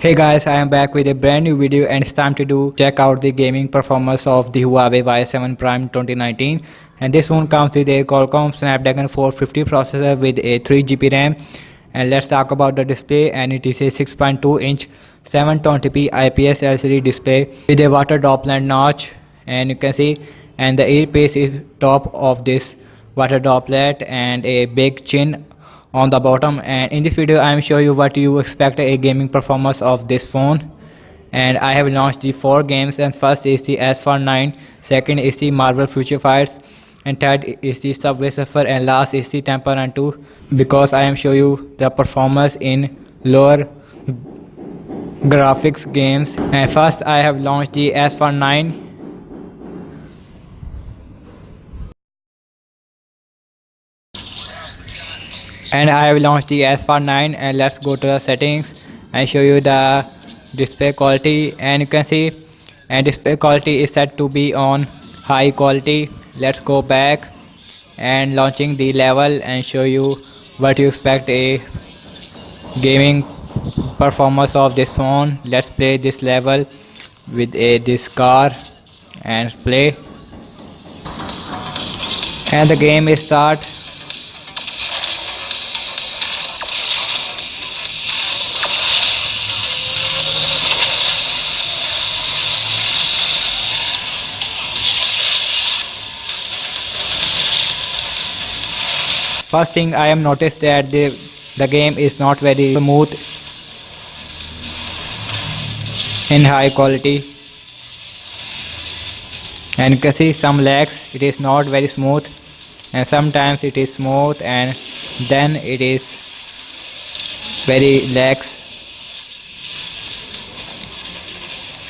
Hey guys, I am back with a brand new video and it's time to check out the gaming performance of the Huawei Y7 Prime 2019. And this one comes with a Qualcomm Snapdragon 450 processor with a 3GB RAM. And let's talk about the display, and it is a 6.2-inch 720p IPS LCD display with a water droplet notch, and you can see, and the earpiece is top of this water droplet and a big chin on the bottom. And in this video I am showing you what you expect a gaming performance of this phone. And I have launched the 4 games, and first is the S49, second is the Marvel Future Fights, and third is the Subway Surfer, and last is the Temple Run 2, because I am showing you the performance in lower graphics games. And first I have launched the S49. And I have launched the S49, and let's go to the settings and show you the display quality. And you can see, and display quality is set to be on high quality. Let's go back and launching the level and show you what you expect a gaming performance of this phone. Let's play this level with this car and play, and the game is start. First thing I have noticed that the game is not very smooth in high quality, and you can see some lags. It is not very smooth, and sometimes it is smooth and then it is very lags,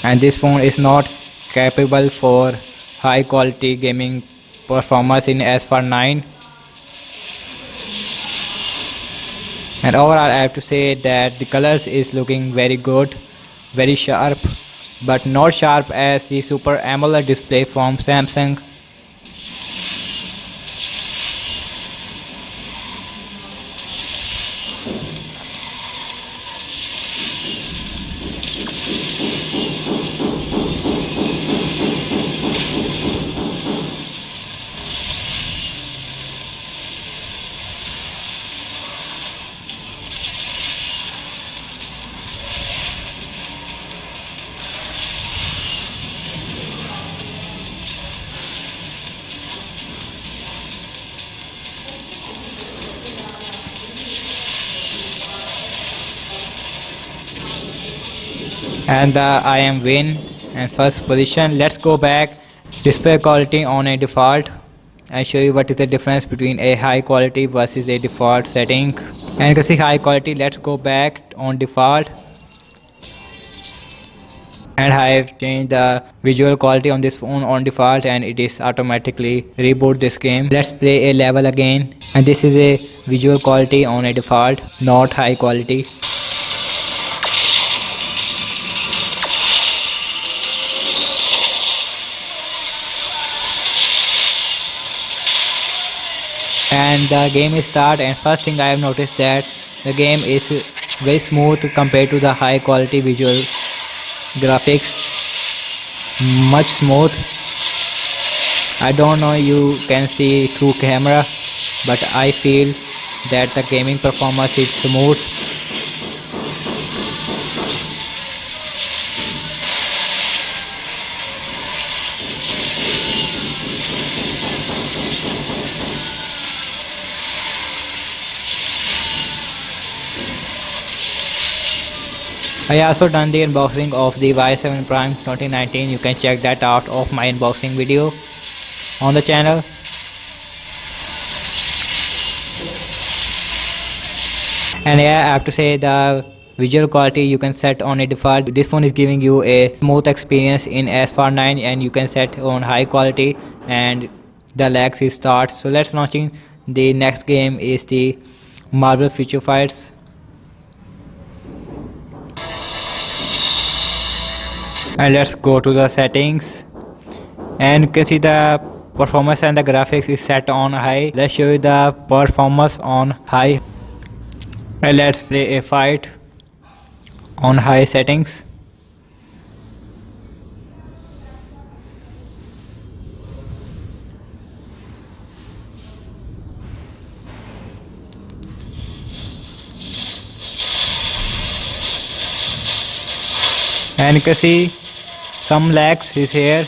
and this phone is not capable for high quality gaming performance in S49. And overall I have to say that the colors is looking very good, very sharp, but not sharp as the Super AMOLED display from Samsung. And I am win and first position. Let's go back, display quality on a default, and show you what is the difference between a high quality versus a default setting. And you can see high quality. Let's go back on default, and I have changed the visual quality on this phone on default, and it is automatically reboot this game. Let's play a level again, and this is a visual quality on a default, not high quality. And the game is start, and first thing I have noticed that the game is very smooth compared to the high quality visual graphics, much smooth. I don't know you can see through camera, but I feel that the gaming performance is smooth. I also done the unboxing of the Y7 Prime 2019. You can check that out of my unboxing video on the channel. And yeah, I have to say the visual quality you can set on a default. This phone is giving you a smooth experience in S49, and you can set on high quality and the lags is start. So let's launching the next game is the Marvel Future Fights. And let's go to the settings, and you can see the performance and the graphics is set on high. Let's show you the performance on high, and let's play a fight on high settings. And you can see some lags is here.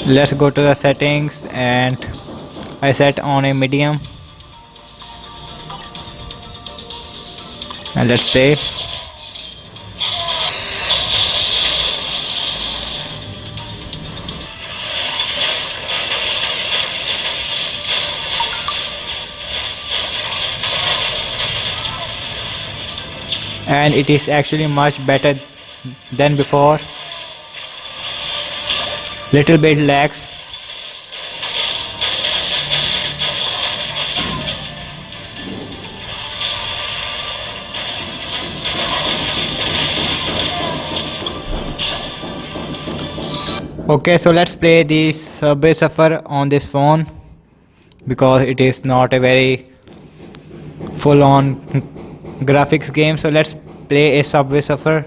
Let's go to the settings and I set on a medium and let's play. And it is actually much better than before. Little bit lags. Okay, so let's play this Subway Surfer on this phone because it is not a very full on graphics game. So let's play a Subway Surfer.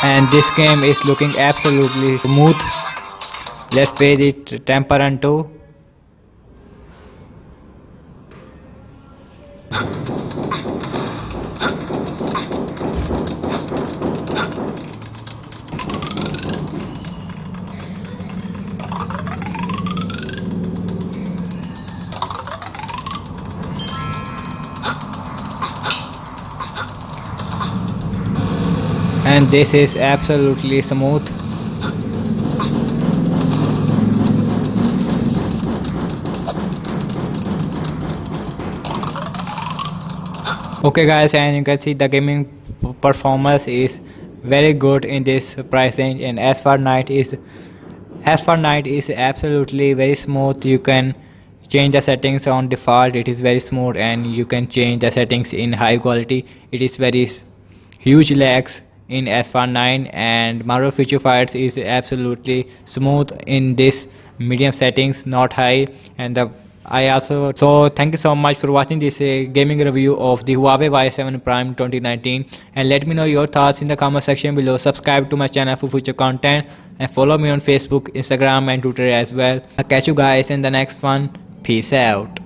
And this game is looking absolutely smooth. Let's play the temper and 2. And this is absolutely smooth. Okay guys, and you can see the gaming performance is very good in this price range, and as for night is absolutely very smooth. You can change the settings on default, it is very smooth, and you can change the settings in high quality. It is very huge lags in S4 9, and Marvel Future Fights is absolutely smooth in this medium settings, not high. And so thank you so much for watching this gaming review of the Huawei Y7 Prime 2019, and let me know your thoughts in the comment section below. Subscribe to my channel for future content and follow me on Facebook, Instagram and Twitter as well. I'll catch you guys in the next one. Peace out.